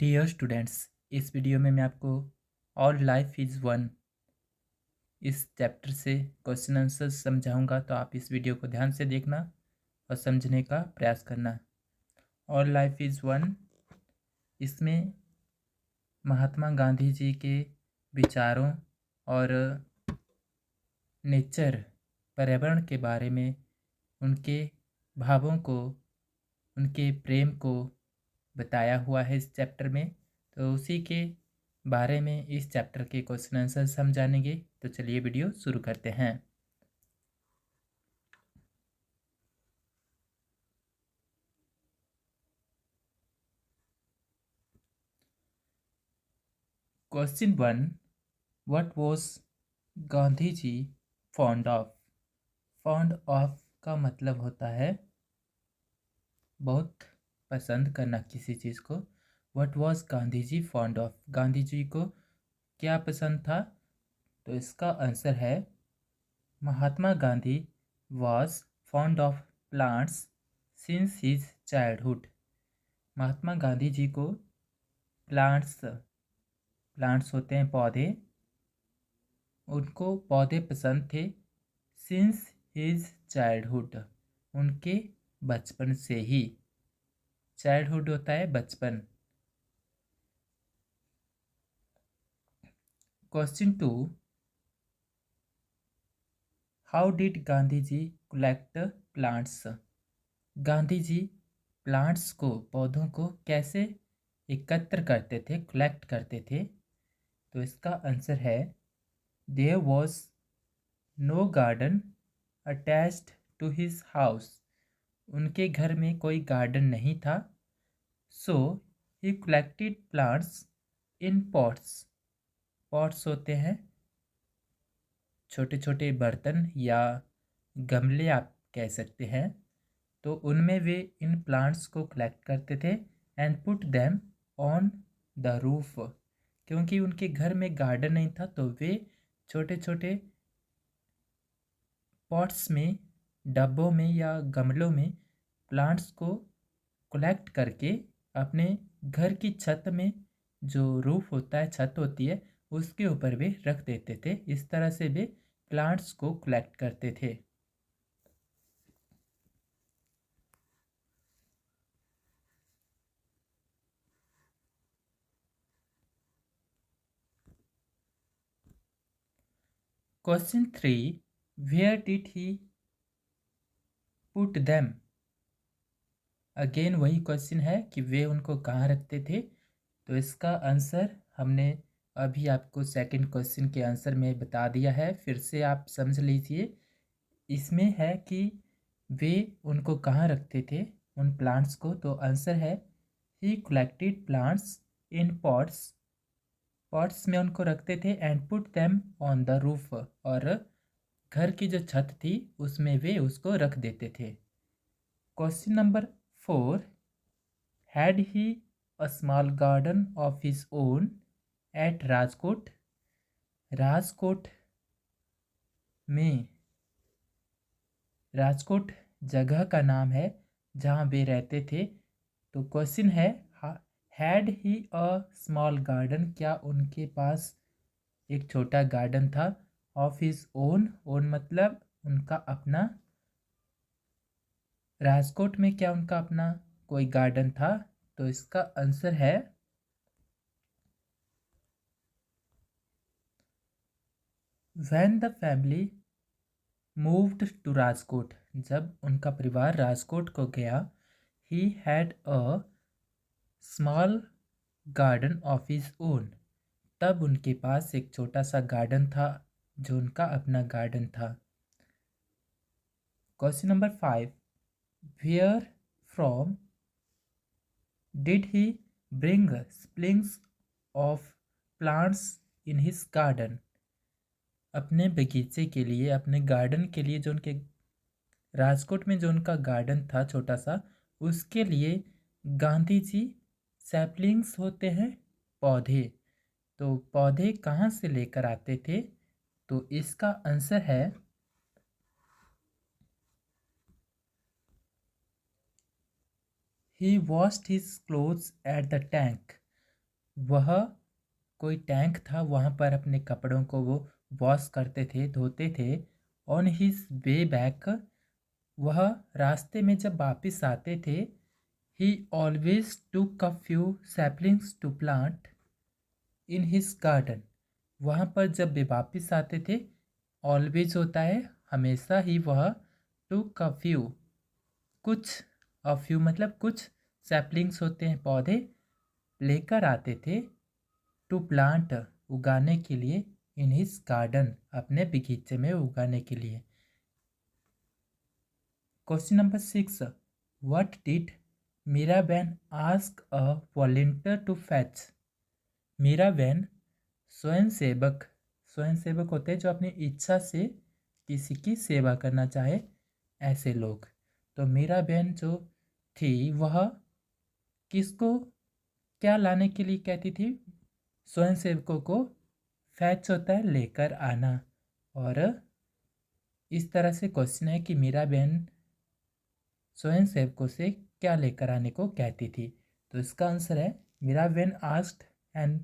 Dear students, इस video में मैं आपको ऑल लाइफ इज़ वन इस चैप्टर से क्वेश्चन आंसर समझाऊंगा। तो आप इस वीडियो को ध्यान से देखना और समझने का प्रयास करना। ऑल लाइफ इज़ वन, इसमें महात्मा गांधी जी के विचारों और नेचर, पर्यावरण के बारे में, उनके भावों को, उनके प्रेम को बताया हुआ है इस चैप्टर में। तो उसी के बारे में इस चैप्टर के क्वेश्चन आंसर हम जानेंगे। तो चलिए वीडियो शुरू करते हैं। Question 1, what was Gandhi ji fond of. Fond of का मतलब होता है बहुत पसंद करना किसी चीज़ को। What was Gandhi ji fond of, Gandhi ji को क्या पसंद था। तो इसका आंसर है Mahatma Gandhi was fond of plants since his childhood। Mahatma Gandhi ji को प्लांट्स होते हैं पौधे, उनको पौधे पसंद थे। सिंस हिज चाइल्डहुड, उनके बचपन से ही। चाइल्डहुड होता है बचपन। Question 2, how did Gandhi ji collect plants. Gandhi ji plants को, पौधों को कैसे एकत्र करते थे, कलेक्ट करते थे। तो इसका आंसर है there was no garden attached to his house. उनके घर में कोई गार्डन नहीं था। So he collected plants in pots. Pots होते हैं छोटे छोटे बर्तन या गमले आप कह सकते हैं। तो उनमें वे इन प्लांट्स को कलेक्ट करते थे and put them on the roof. क्योंकि उनके घर में गार्डन नहीं था तो वे छोटे छोटे पॉट्स में, डब्बों में या गमलों में प्लांट्स को कलेक्ट करके अपने घर की छत में, जो रूफ होता है, छत होती है, उसके ऊपर वे रख देते थे। इस तरह से वे प्लांट्स को कलेक्ट करते थे। Question 3, where did he put them. Again वही क्वेश्चन है कि वे उनको कहाँ रखते थे। तो इसका आंसर हमने अभी आपको सेकंड क्वेश्चन के आंसर में बता दिया है। फिर से आप समझ लीजिए। इसमें है कि वे उनको कहाँ रखते थे, उन प्लांट्स को। तो आंसर है ही collected plants in pots. Pots में उनको रखते थे and put them on the roof, और घर की जो छत थी उसमें वे उसको रख देते थे। Question number 4, had he a small garden of his own at Rajkot. Rajkot में, राजकोट जगह का नाम है जहाँ वे रहते थे। तो क्वेश्चन है had he a small garden, क्या उनके पास एक छोटा गार्डन था। ऑफ हिज ओन, ओन मतलब उनका अपना। राजकोट में क्या उनका अपना कोई गार्डन था। तो इसका आंसर है when the family moved to Rajkot. जब उनका परिवार राजकोट को गया, he had a small garden of his own. तब उनके पास एक छोटा सा गार्डन था जो उनका अपना गार्डन था। Question number 5, where from did he bring saplings of plants in his garden. अपने बगीचे के लिए, अपने गार्डन के लिए, जो उनके राजकोट में जो उनका गार्डन था छोटा सा, उसके लिए गांधी जी सैपलिंग्स होते हैं पौधे, तो पौधे कहाँ से लेकर आते थे। तो इसका आंसर है he washed his clothes at the tank. वह कोई टैंक था, वहाँ पर अपने कपड़ों को वो वॉश करते थे, धोते थे। ऑन हिज वे बैक, वह रास्ते में जब वापस आते थे, he always took a few saplings to plant in his garden. वहाँ पर जब वे वापस आते थे, ऑलवेज होता है हमेशा ही, वह टुक अ फ्यू, कुछ, अ फ्यू मतलब कुछ, सैपलिंग्स होते हैं पौधे, लेकर आते थे, टू प्लांट उगाने के लिए, इन हिज गार्डन अपने बगीचे में उगाने के लिए। Question number 6, what did Mirabehn ask a volunteer to fetch. Mirabehn स्वयंसेवक, स्वयंसेवक होते हैं जो अपनी इच्छा से किसी की सेवा करना चाहे, ऐसे लोग। तो मीराबेन जो थी वह किसको क्या लाने के लिए कहती थी? स्वयंसेवकों को। फैच होता है लेकर आना। और इस तरह से क्वेश्चन है कि मीराबेन स्वयंसेवकों से क्या लेकर आने को कहती थी। तो इसका आंसर है मीराबेन आस्क्ड एंड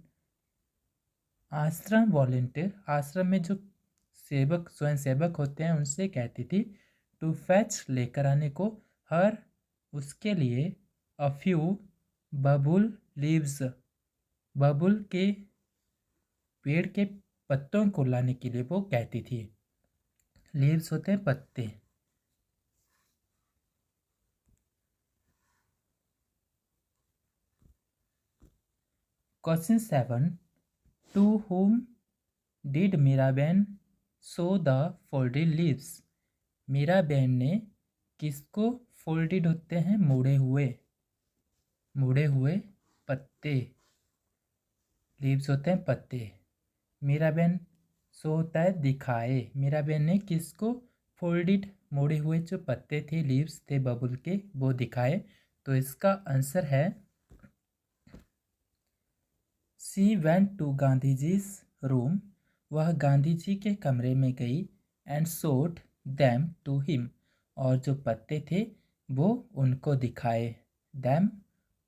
आश्रम वॉलेंटियर, आश्रम में जो सेवक स्वयंसेवक होते हैं उनसे कहती थी, टू फैच लेकर आने को, हर उसके लिए, अ फ्यू बबुल लीव्स, बबुल के पेड़ के पत्तों को लाने के लिए वो कहती थी। लीव्स होते हैं पत्ते। Question 7, to whom did Miraben show the folded leaves. Miraben ने किसको फोल्डेड होते हैं मुड़े हुए पत्ते, लीव्स होते हैं पत्ते। मीराबेन शो होता है दिखाए। मीराबेन ने किसको फोल्डेड मोड़े हुए जो पत्ते थे, लीव्स थे बबुल के, वो दिखाए। तो इसका आंसर है she went to Gandhiji's room, वह गांधी जी के कमरे में गई, and showed them to him, और जो पत्ते थे वो उनको दिखाए। दैम,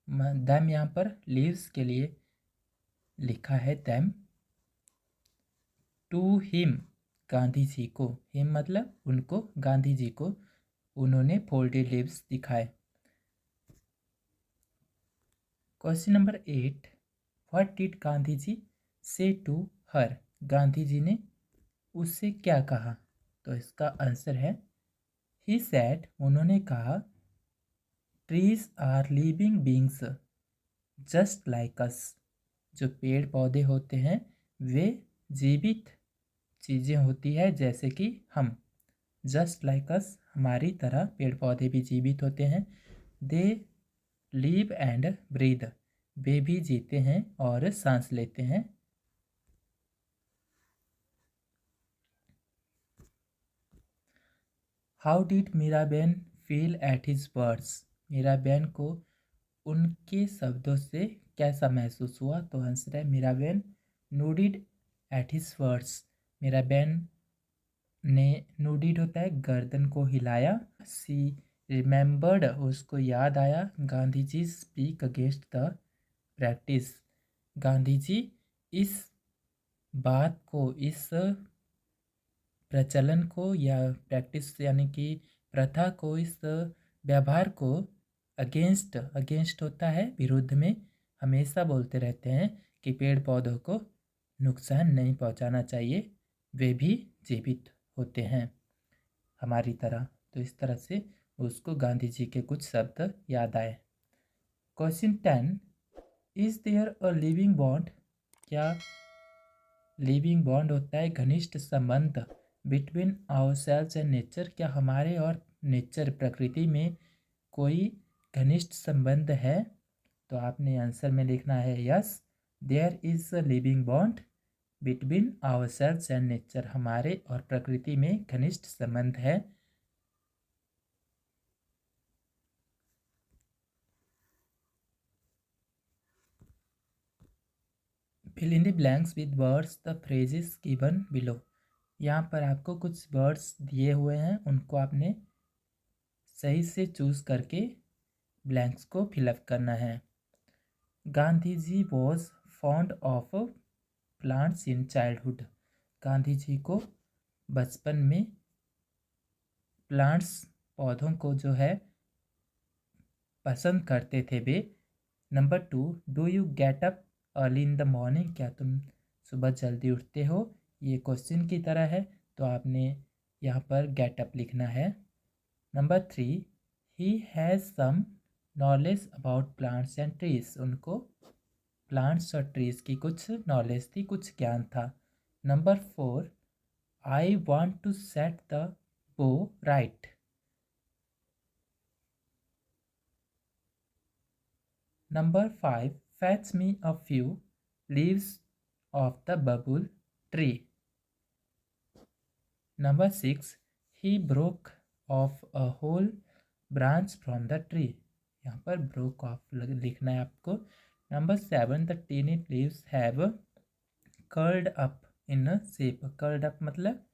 दैम यहाँ पर लीव्स के लिए लिखा है them, to him Gandhi ji को, हिम मतलब उनको, गांधी जी को उन्होंने फोल्डेड लीव्स दिखाए। Question number 8, what did Gandhi ji say to हर। गांधी जी ने उससे क्या कहा? तो इसका आंसर है ही सेड, उन्होंने कहा, trees are living beings just like us, जो पेड़ पौधे होते हैं वे जीवित चीज़ें होती है जैसे कि हम। जस्ट लाइक अस, हमारी तरह पेड़ पौधे भी जीवित होते हैं। दे लिव एंड ब्रीद, वे भी जीते हैं और सांस लेते हैं। How did Miraben feel at his words. मीराबेन को उनके शब्दों से कैसा महसूस हुआ? तो आंसर है Mirabehn nodded at his words, Mirabehn ने, नोडिड होता है गर्दन को हिलाया। सी रिमेंबर्ड, उसको याद आया, Gandhi ji speak against the practice, Gandhi ji इस बात को, इस प्रचलन को या प्रैक्टिस यानी कि प्रथा को, इस व्यवहार को, अगेंस्ट, अगेंस्ट होता है विरुद्ध में, हमेशा बोलते रहते हैं कि पेड़ पौधों को नुकसान नहीं पहुंचाना चाहिए, वे भी जीवित होते हैं हमारी तरह। तो इस तरह से उसको गांधी जी के कुछ शब्द याद आए। Question 10, is there a living bond. क्या लिविंग बॉन्ड होता है घनिष्ठ संबंध, बिटवीन आवरसेल्व्स एंड नेचर, क्या हमारे और नेचर प्रकृति में कोई घनिष्ठ संबंध है? तो आपने आंसर में लिखना है yes, there is a living bond between ourselves and nature, हमारे और प्रकृति में घनिष्ठ संबंध है। Fill in the blanks with words the phrases given below. यहाँ पर आपको कुछ वर्ड्स दिए हुए हैं, उनको आपने सही से चूज करके ब्लैंक्स को फिलअप करना है। Gandhi ji was fond of plants in childhood. Gandhi ji को बचपन में प्लांट्स पौधों को जो है पसंद करते थे वे। Number 2, do you get up early in the morning. क्या तुम सुबह जल्दी उठते हो। ये क्वेश्चन की तरह है तो आपने यहाँ पर गेट अप लिखना है। Number 3, he has some knowledge about plants and trees. उनको प्लांट्स और ट्रीज की कुछ नॉलेज थी, कुछ ज्ञान था। Number 4, I want to set the bow right. Number 5, fetch me a few leaves of the bubble tree. Number 6, he broke off a whole branch from the tree. यहाँ पर broke off लिखना है आपको। Number 7, the tiny leaves have curled up in a shape. curled up मतलब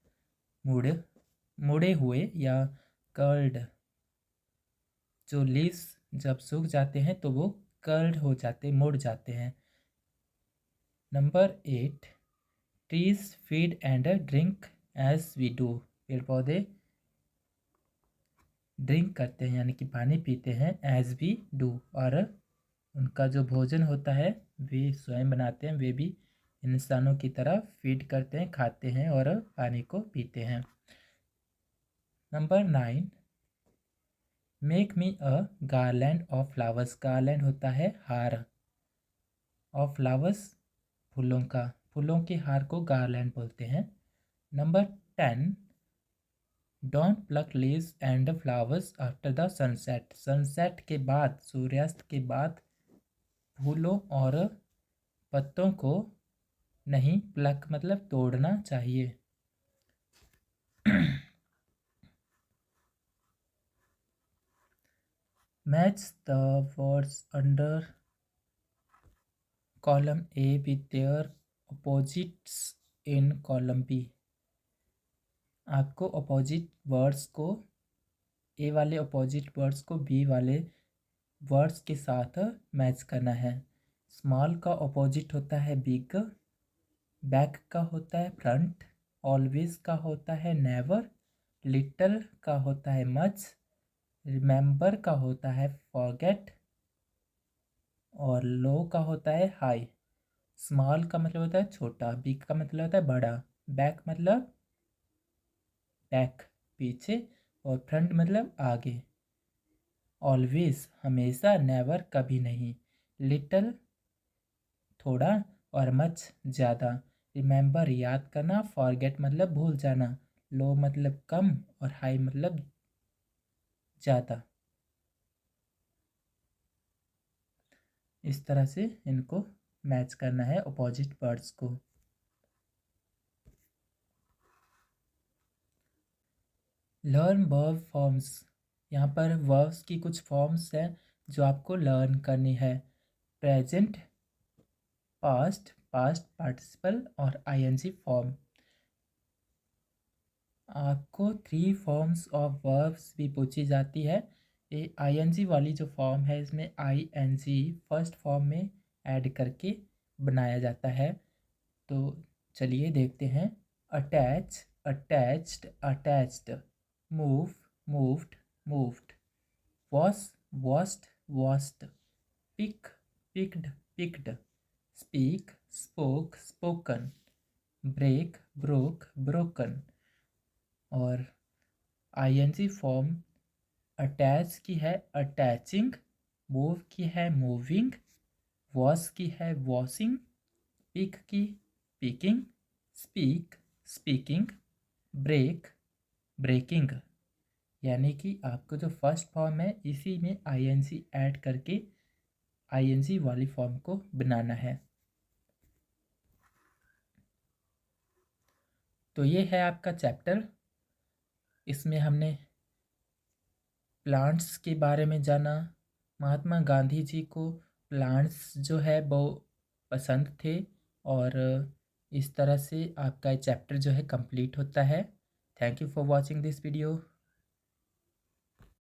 मुड़े हुए या curled. जो लीव्स जब सूख जाते हैं तो वो कर्ल्ड हो जाते, मुड़ जाते हैं। Number 8, trees feed and drink as we do. पेड़ पौधे ड्रिंक करते हैं यानी कि पानी पीते हैं, एज वी डू, और उनका जो भोजन होता है वे स्वयं बनाते हैं। वे भी इंसानों की तरह फीड करते हैं, खाते हैं और पानी को पीते हैं। Number 9, make me a garland of flowers. Garland होता है हार, ऑफ फ्लावर्स फूलों के हार को गार्लैंड बोलते हैं। Number 10, don't pluck leaves and flowers after the sunset. Sunset के बाद, सूर्यास्त के बाद फूलों और पत्तों को नहीं, प्लक मतलब तोड़ना चाहिए। Match the words under column A with their opposites in column B. आपको अपोजिट वर्ड्स को, ए वाले अपोजिट वर्ड्स को बी वाले वर्ड्स के साथ मैच करना है। स्मॉल का अपोजिट होता है बिग, बैक का होता है फ्रंट, ऑलवेज का होता है नेवर, लिटल का होता है मच, रिमेंबर का होता है फॉरगेट, और लो का होता है हाई। स्मॉल का मतलब होता है छोटा, बिग का मतलब होता है बड़ा, बैक मतलब बैक पीछे, और फ्रंट मतलब आगे। ऑलवेज हमेशा, नेवर कभी नहीं, लिटल थोड़ा, और मच ज़्यादा। रिमेंबर याद करना, फॉरगेट मतलब भूल जाना, लो मतलब कम, और हाई मतलब ज़्यादा। इस तरह से इनको मैच करना है अपोजिट वर्ड्स को। Learn verb forms. यहाँ पर वर्ब्स की कुछ फॉर्म्स हैं जो आपको लर्न करनी है। प्रेजेंट, पास्ट, पास्ट पार्टिसिपल और आईएनजी फॉर्म। आपको 3 फॉर्म्स ऑफ वर्ब्स भी पूछी जाती है। ये आईएनजी वाली जो फॉर्म है इसमें आईएनजी फर्स्ट फॉर्म में ऐड करके बनाया जाता है। तो चलिए देखते हैं। Attach, attached, attached. Move, moved, moved. Wash, washed, washed. Pick, picked, picked. Speak, spoke, spoken. Break, broke, broken. और आईएनजी फॉर्म अटैच की है अटैचिंग, मूव की है मूविंग, वॉश की है वॉशिंग, पिक की picking, speak speaking, break breaking. यानी कि आपको जो फर्स्ट फॉर्म है इसी में आईएनजी ऐड करके आईएनजी वाली फॉर्म को बनाना है। तो ये है आपका चैप्टर। इसमें हमने प्लांट्स के बारे में जाना। महात्मा गांधी जी को प्लांट्स जो है वो पसंद थे, और इस तरह से आपका चैप्टर जो है कंप्लीट होता है। Thank you for watching this video.